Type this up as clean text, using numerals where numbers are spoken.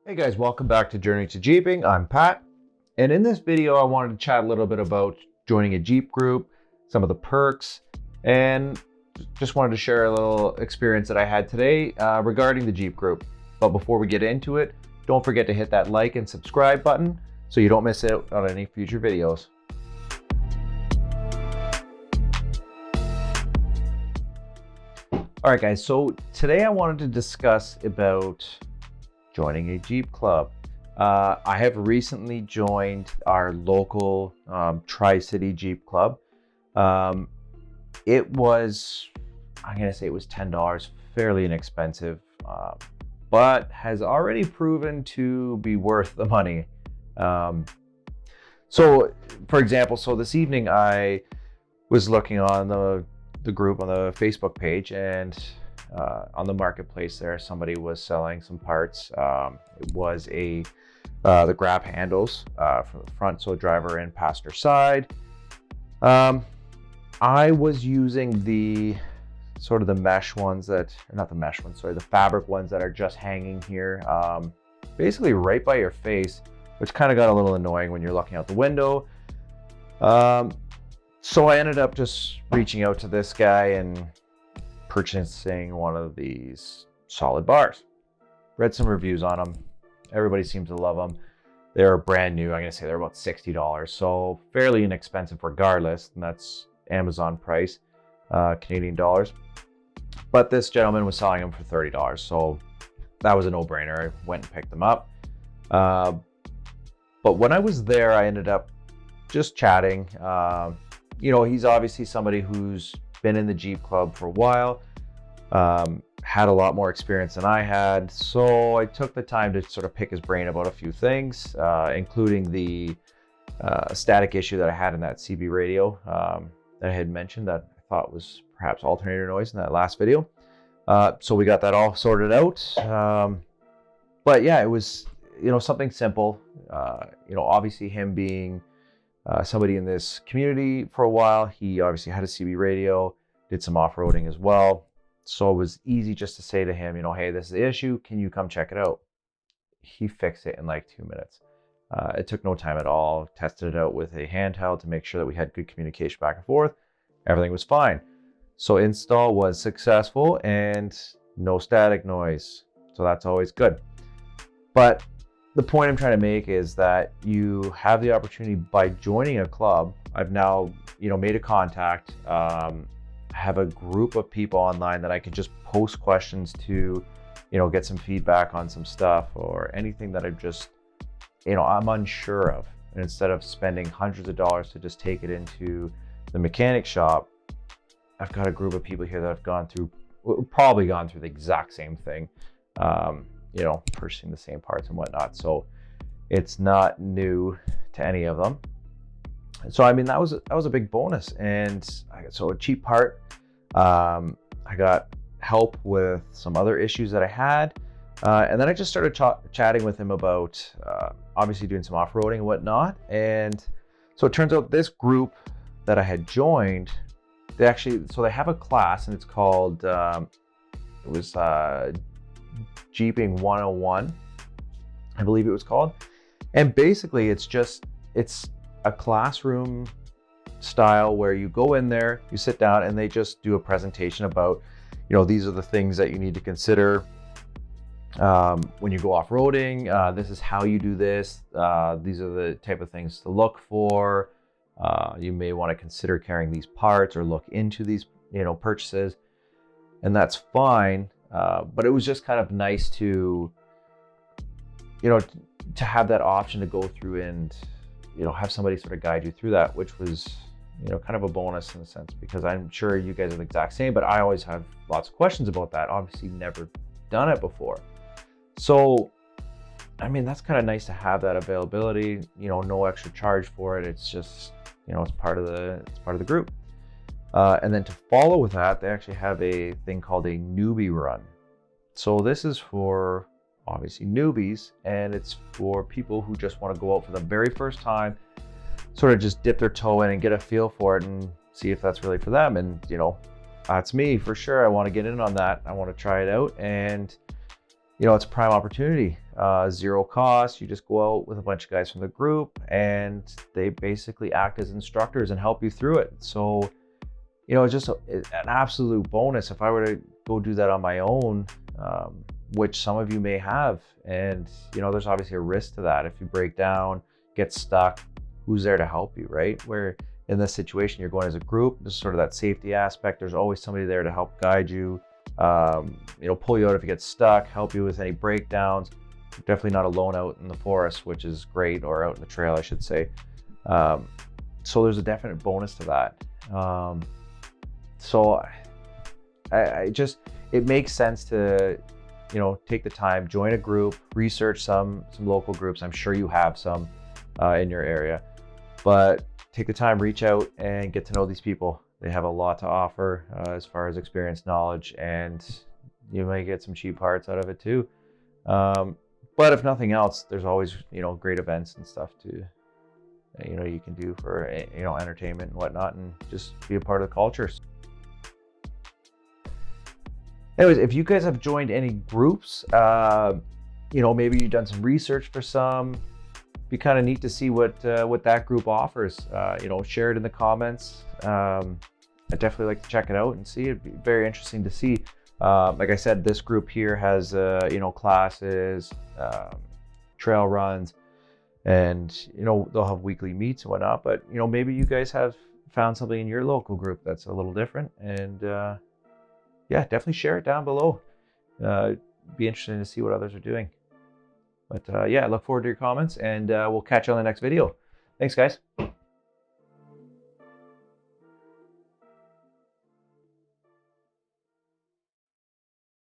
Hey guys, welcome back to Journey to Jeeping. I'm Pat, and in this video I wanted to chat a little bit about joining a Jeep group, some of the perks, and just wanted to share a little experience that I had today regarding the Jeep group. But before we get into it, don't forget to hit that like and subscribe button so you don't miss out on any future videos. All right guys, so today I wanted to discuss about joining a Jeep club. I have recently joined our local Tri-City Jeep Club. It was, I'm gonna say it was $10, fairly inexpensive, but has already proven to be worth the money. So for example, this evening I was looking on the group on the Facebook page, and on the marketplace there, somebody was selling some parts. It was the grab handles from the front, so driver and passenger side. I was using the sort of the mesh ones that, or not the mesh ones, sorry, the fabric ones that are just hanging here, basically right by your face, which kind of got a little annoying when you're looking out the window. So I ended up just reaching out to this guy and purchasing one of these solid bars. Read some reviews on them. Everybody seems to love them. They're brand new. I'm gonna say they're about $60, so fairly inexpensive regardless, and that's Amazon price, Canadian dollars. But this gentleman was selling them for $30, so that was a no-brainer. I went and picked them up. But when I was there, I ended up just chatting. You know, he's obviously somebody who's been in the Jeep Club for a while, had a lot more experience than I had. So I took the time to sort of pick his brain about a few things, including the static issue that I had in that CB radio that I had mentioned that I thought was perhaps alternator noise in that last video. So we got that all sorted out. But yeah, it was, you know, something simple. You know, obviously him being somebody in this community for a while, he obviously had a CB radio, did some off-roading as well. So it was easy just to say to him, you know, hey, this is the issue. Can you come check it out? He fixed it in like 2 minutes. It took no time at all. Tested it out with a handheld to make sure that we had good communication back and forth. Everything was fine. So install was successful and no static noise. So that's always good. But the point I'm trying to make is that you have the opportunity by joining a club. I've now, you know, made a contact, have a group of people online that I could just post questions to, you know, get some feedback on some stuff or anything that I'm just, you know, I'm unsure of. And instead of spending hundreds of dollars to just take it into the mechanic shop, I've got a group of people here that have probably gone through the exact same thing. You know, purchasing the same parts and whatnot. So it's not new to any of them. So I mean, that was a big bonus. And so a cheap part. I got help with some other issues that I had, and then I just started chatting with him about obviously doing some off-roading and whatnot. And so it turns out this group that I had joined, they have a class, and it's called Jeeping 101, I believe it was called. And basically it's a classroom style where you go in there, you sit down, and they just do a presentation about, you know, these are the things that you need to consider when you go off-roading. This is how you do this. These are the type of things to look for. You may want to consider carrying these parts or look into these, you know, purchases, and that's fine. But it was just kind of nice to, you know, to have that option to go through and, you know, have somebody sort of guide you through that, which was, you know, kind of a bonus in a sense, because I'm sure you guys are the exact same, but I always have lots of questions about that. Obviously never done it before. So, I mean, that's kind of nice to have that availability, you know, no extra charge for it. It's just, you know, it's part of the group. And then to follow with that, they actually have a thing called a newbie run. So this is for obviously newbies, and it's for people who just want to go out for the very first time, sort of just dip their toe in and get a feel for it and see if that's really for them. And, you know, that's me for sure. I want to get in on that. I want to try it out. And it's a prime opportunity. Zero cost. You just go out with a bunch of guys from the group and they basically act as instructors and help you through it. So, it's just an absolute bonus. If I were to go do that on my own, which some of you may have, and there's obviously a risk to that. If you break down, get stuck, who's there to help you, right? Where in this situation, you're going as a group, there's sort of that safety aspect. There's always somebody there to help guide you, pull you out if you get stuck, help you with any breakdowns. You're definitely not alone out in the forest, which is great, or out in the trail, I should say. So there's a definite bonus to that. So I just, it makes sense to, take the time, join a group, research some local groups. I'm sure you have some in your area, but take the time, reach out and get to know these people. They have a lot to offer as far as experience, knowledge, and you may get some cheap parts out of it too. But if nothing else, there's always, great events and stuff to, you can do for, entertainment and whatnot, and just be a part of the culture. Anyways, if you guys have joined any groups, maybe you've done some research for some, be kind of neat to see what that group offers. Share it in the comments. I'd definitely like to check it out and see. It'd be very interesting to see. Like I said, this group here has, classes, trail runs, and, they'll have weekly meets and whatnot, but, maybe you guys have found something in your local group that's a little different, and, yeah, definitely share it down below. Be interesting to see what others are doing. But yeah, I look forward to your comments, and we'll catch you on the next video. Thanks, guys.